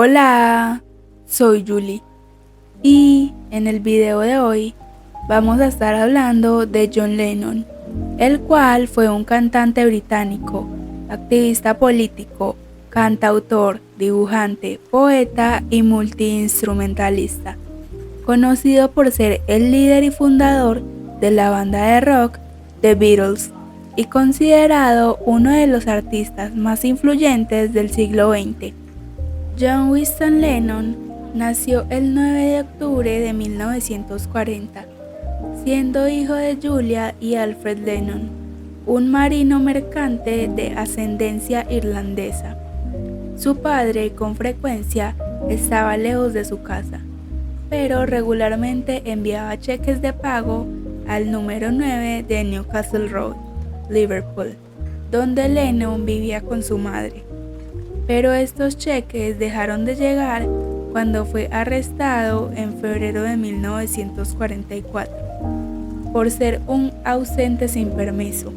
Hola, soy Julie y en el video de hoy vamos a estar hablando de John Lennon, el cual fue un cantante británico, activista político, cantautor, dibujante, poeta y multiinstrumentalista, conocido por ser el líder y fundador de la banda de rock The Beatles y considerado uno de los artistas más influyentes del siglo XX. John Winston Lennon nació el 9 de octubre de 1940, siendo hijo de Julia y Alfred Lennon, un marino mercante de ascendencia irlandesa. Su padre con frecuencia estaba lejos de su casa, pero regularmente enviaba cheques de pago al número 9 de Newcastle Road, Liverpool, donde Lennon vivía con su madre. Pero estos cheques dejaron de llegar cuando fue arrestado en febrero de 1944 por ser un ausente sin permiso.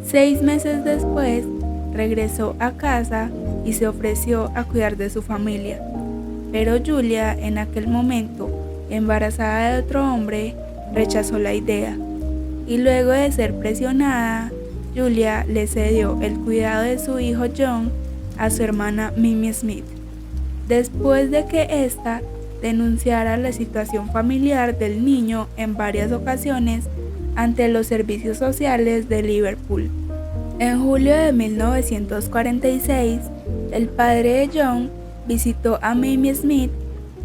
6 meses después regresó a casa y se ofreció a cuidar de su familia, pero Julia, en aquel momento embarazada de otro hombre, rechazó la idea y luego de ser presionada, Julia le cedió el cuidado de su hijo John a su hermana Mimi Smith, después de que ésta denunciara la situación familiar del niño en varias ocasiones ante los servicios sociales de Liverpool. En julio de 1946, el padre de John visitó a Mimi Smith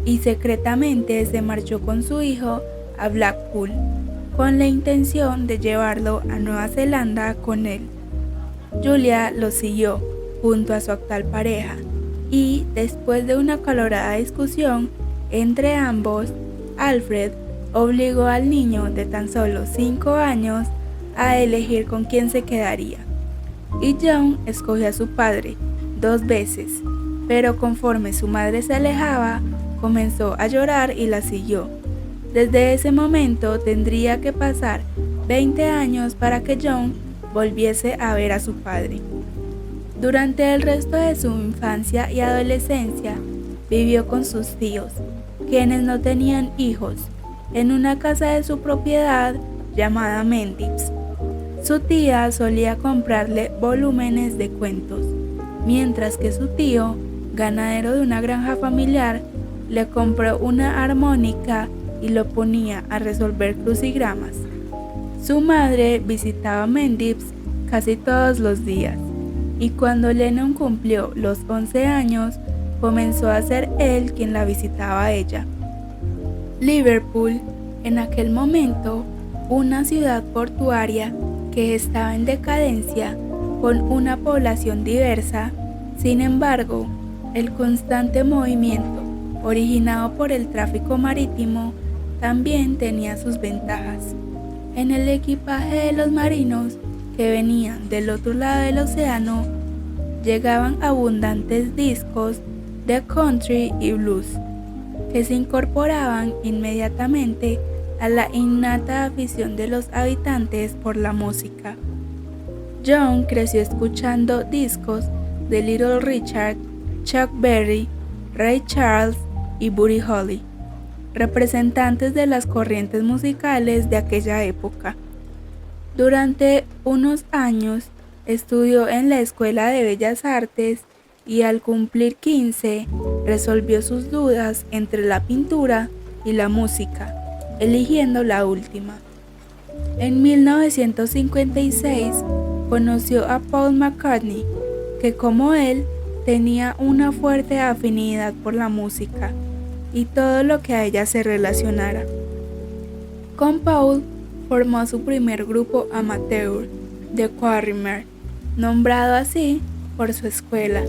y secretamente se marchó con su hijo a Blackpool, con la intención de llevarlo a Nueva Zelanda con él. Julia lo siguió junto a su actual pareja y, después de una acalorada discusión entre ambos, Alfred obligó al niño de tan solo 5 años a elegir con quién se quedaría, y John escogió a su padre 2 veces, pero conforme su madre se alejaba, comenzó a llorar y la siguió. Desde ese momento tendría que pasar 20 años para que John volviese a ver a su padre. Durante el resto de su infancia y adolescencia, vivió con sus tíos, quienes no tenían hijos, en una casa de su propiedad llamada Mendips. Su tía solía comprarle volúmenes de cuentos, mientras que su tío, ganadero de una granja familiar, le compró una armónica y lo ponía a resolver crucigramas. Su madre visitaba Mendips casi todos los días, y cuando Lennon cumplió los 11 años, comenzó a ser él quien la visitaba a ella. Liverpool, en aquel momento, una ciudad portuaria que estaba en decadencia, con una población diversa. Sin embargo, el constante movimiento originado por el tráfico marítimo también tenía sus ventajas. En el equipaje de los marinos que venían del otro lado del océano, llegaban abundantes discos de country y blues, que se incorporaban inmediatamente a la innata afición de los habitantes por la música. John creció escuchando discos de Little Richard, Chuck Berry, Ray Charles y Buddy Holly, representantes de las corrientes musicales de aquella época. Durante unos años estudió en la Escuela de Bellas Artes y al cumplir 15 resolvió sus dudas entre la pintura y la música, eligiendo la última. En 1956 conoció a Paul McCartney, que como él tenía una fuerte afinidad por la música y todo lo que a ella se relacionara. Con Paul formó su primer grupo amateur, The Quarrymen, nombrado así por su escuela.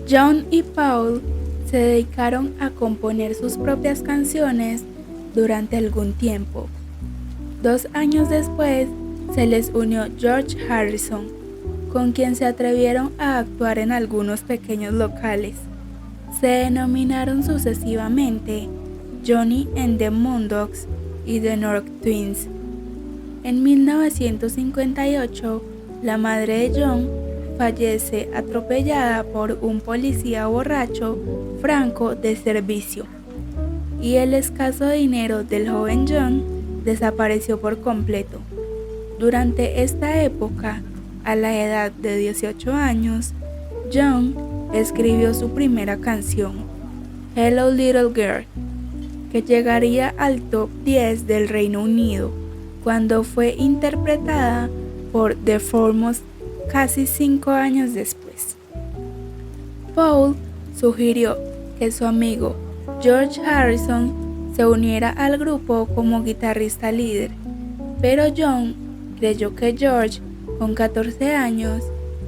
John y Paul se dedicaron a componer sus propias canciones durante algún tiempo. 2 años después se les unió George Harrison, con quien se atrevieron a actuar en algunos pequeños locales. Se denominaron sucesivamente Johnny and the Moondogs y The North Twins. En 1958, la madre de John fallece atropellada por un policía borracho franco de servicio, y el escaso dinero del joven John desapareció por completo. Durante esta época, a la edad de 18 años, John escribió su primera canción, Hello Little Girl, que llegaría al top 10 del Reino Unido cuando fue interpretada por The Foremost casi 5 años después. Paul sugirió que su amigo George Harrison se uniera al grupo como guitarrista líder, pero John creyó que George, con 14 años,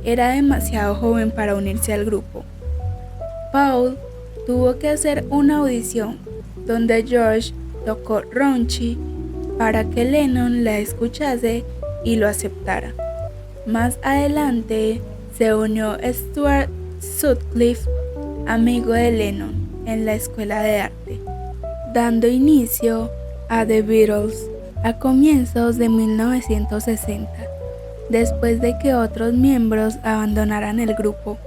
era demasiado joven para unirse al grupo. Paul tuvo que hacer una audición donde George tocó Raunchy para que Lennon la escuchase y lo aceptara. Más adelante se unió Stuart Sutcliffe, amigo de Lennon, en la escuela de arte, dando inicio a The Beatles a comienzos de 1960, después de que otros miembros abandonaran el grupo.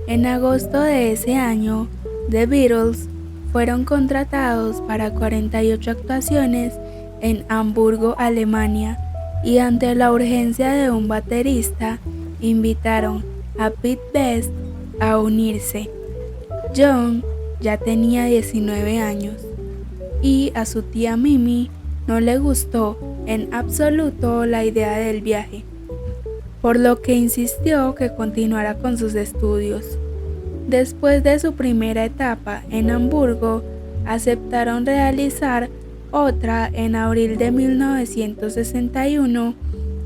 En agosto de ese año, The Beatles fueron contratados para 48 actuaciones en Hamburgo, Alemania, y ante la urgencia de un baterista, invitaron a Pete Best a unirse. John ya tenía 19 años y a su tía Mimi no le gustó en absoluto la idea del viaje, por lo que insistió que continuara con sus estudios. Después de su primera etapa en Hamburgo, aceptaron realizar otra en abril de 1961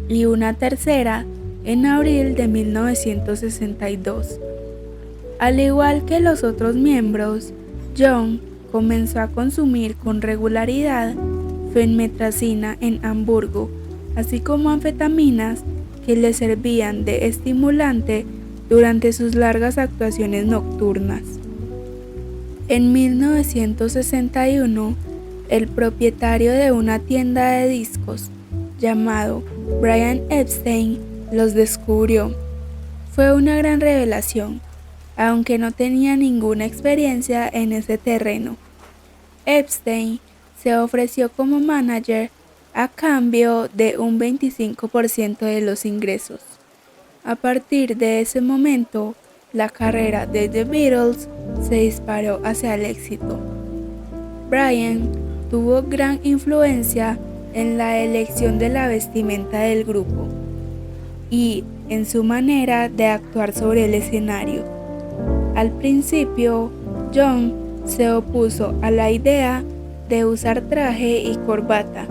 y una tercera en abril de 1962. Al igual que los otros miembros, John comenzó a consumir con regularidad fenmetracina en Hamburgo, así como anfetaminas que le servían de estimulante durante sus largas actuaciones nocturnas. En 1961, el propietario de una tienda de discos, llamado Brian Epstein, los descubrió. Fue una gran revelación, aunque no tenía ninguna experiencia en ese terreno. Epstein se ofreció como manager a cambio de un 25% de los ingresos. A partir de ese momento, la carrera de The Beatles se disparó hacia el éxito. Brian tuvo gran influencia en la elección de la vestimenta del grupo y en su manera de actuar sobre el escenario. Al principio, John se opuso a la idea de usar traje y corbata,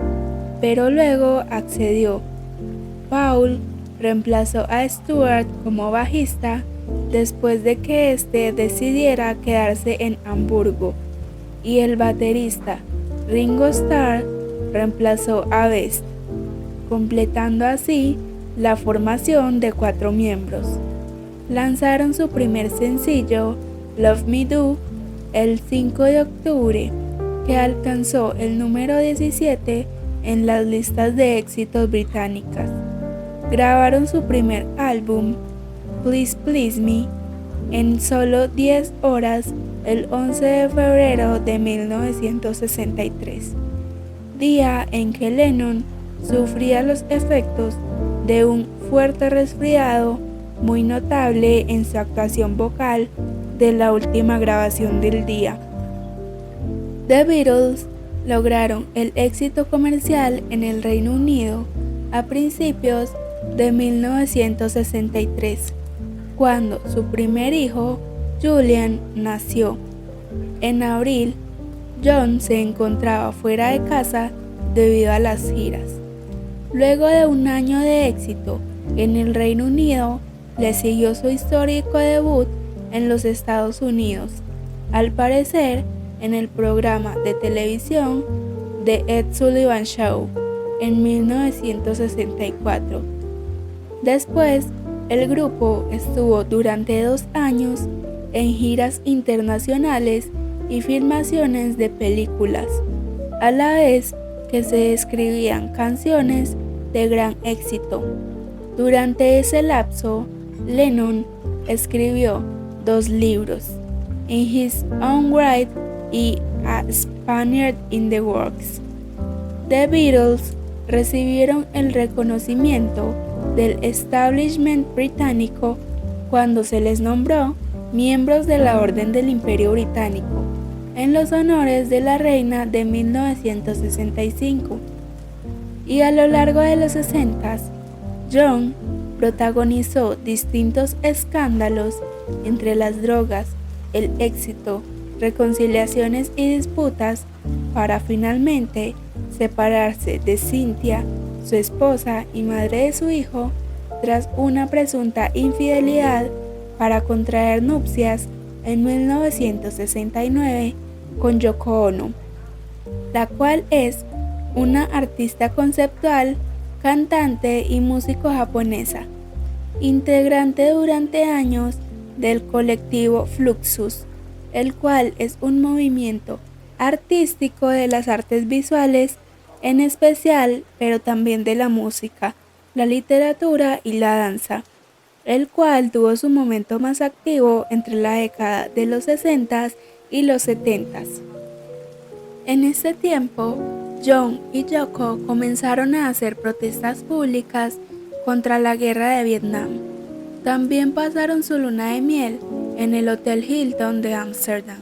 pero luego accedió. Paul reemplazó a Stuart como bajista después de que éste decidiera quedarse en Hamburgo, y el baterista Ringo Starr reemplazó a Best, completando así la formación de 4 miembros. Lanzaron su primer sencillo, Love Me Do, el 5 de octubre, que alcanzó el número 17 en las listas de éxitos británicas. Grabaron su primer álbum, Please Please Me, en solo 10 horas el 11 de febrero de 1963, día en que Lennon sufría los efectos de un fuerte resfriado muy notable en su actuación vocal de la última grabación del día. The Beatles lograron el éxito comercial en el Reino Unido a principios de 1963, cuando su primer hijo, Julian, nació. En abril, John se encontraba fuera de casa debido a las giras. Luego de un año de éxito en el Reino Unido, le siguió su histórico debut en los Estados Unidos, al parecer en el programa de televisión The Ed Sullivan Show en 1964. Después, el grupo estuvo durante 2 años en giras internacionales y filmaciones de películas, a la vez que se escribían canciones de gran éxito. Durante ese lapso, Lennon escribió 2 libros, In His Own Right y A Spaniard in the Works. The Beatles recibieron el reconocimiento del establishment británico cuando se les nombró miembros de la Orden del Imperio Británico en los honores de la reina de 1965. Y a lo largo de los 60, John protagonizó distintos escándalos entre las drogas, el éxito, reconciliaciones y disputas para finalmente separarse de Cynthia, su esposa y madre de su hijo, tras una presunta infidelidad para contraer nupcias en 1969 con Yoko Ono, la cual es una artista conceptual, cantante y músico japonesa, integrante durante años del colectivo Fluxus, el cual es un movimiento artístico de las artes visuales en especial, pero también de la música, la literatura y la danza, el cual tuvo su momento más activo entre la década de los 60 y los 70. En este tiempo, John y Yoko comenzaron a hacer protestas públicas contra la guerra de Vietnam. También pasaron su luna de miel en el Hotel Hilton de Ámsterdam,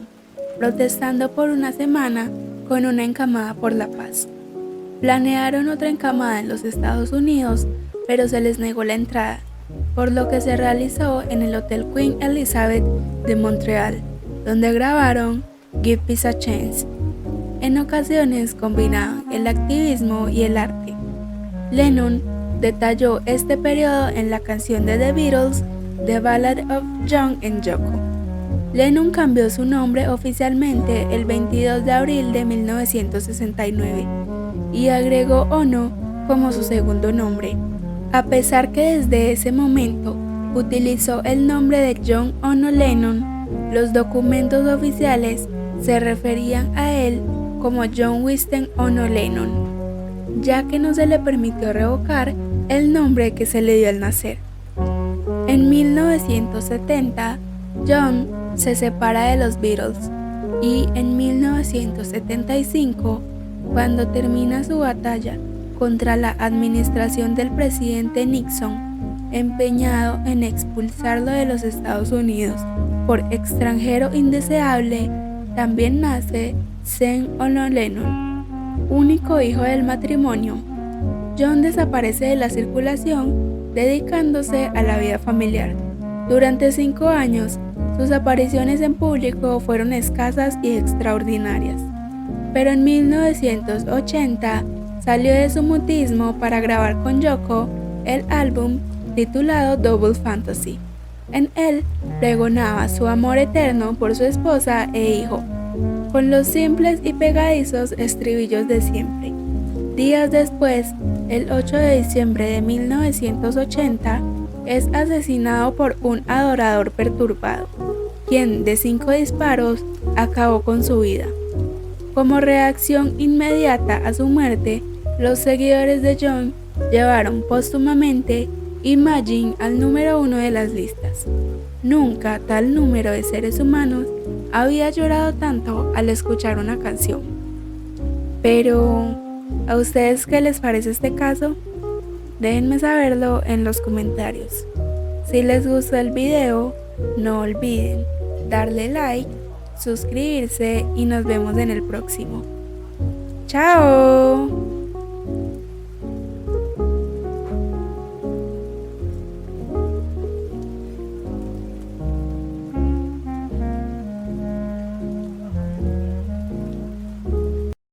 protestando por una semana con una encamada por la paz. Planearon otra encamada en los Estados Unidos, pero se les negó la entrada, por lo que se realizó en el Hotel Queen Elizabeth de Montreal, donde grabaron Give Peace a Chance. En ocasiones combinaban el activismo y el arte. Lennon detalló este periodo en la canción de The Beatles, The Ballad of John and Yoko. Lennon cambió su nombre oficialmente el 22 de abril de 1969 y agregó Ono como su segundo nombre, a pesar que desde ese momento utilizó el nombre de John Ono Lennon. Los documentos oficiales se referían a él como John Winston Ono Lennon, ya que no se le permitió revocar el nombre que se le dio al nacer. En 1970, John se separa de los Beatles y en 1975, cuando termina su batalla contra la administración del presidente Nixon, empeñado en expulsarlo de los Estados Unidos por extranjero indeseable, también nace Sean Ono Lennon, único hijo del matrimonio. John desaparece de la circulación, dedicándose a la vida familiar. Durante 5 años, sus apariciones en público fueron escasas y extraordinarias, pero en 1980 salió de su mutismo para grabar con Yoko el álbum titulado Double Fantasy. En él pregonaba su amor eterno por su esposa e hijo, con los simples y pegadizos estribillos de siempre. Días después, el 8 de diciembre de 1980, es asesinado por un adorador perturbado, quien de 5 disparos acabó con su vida. Como reacción inmediata a su muerte, los seguidores de John llevaron póstumamente Imagine al número 1 de las listas. Nunca tal número de seres humanos había llorado tanto al escuchar una canción. Pero, ¿a ustedes qué les parece este caso? Déjenme saberlo en los comentarios. Si les gustó el video, no olviden darle like, suscribirse y nos vemos en el próximo. ¡Chao!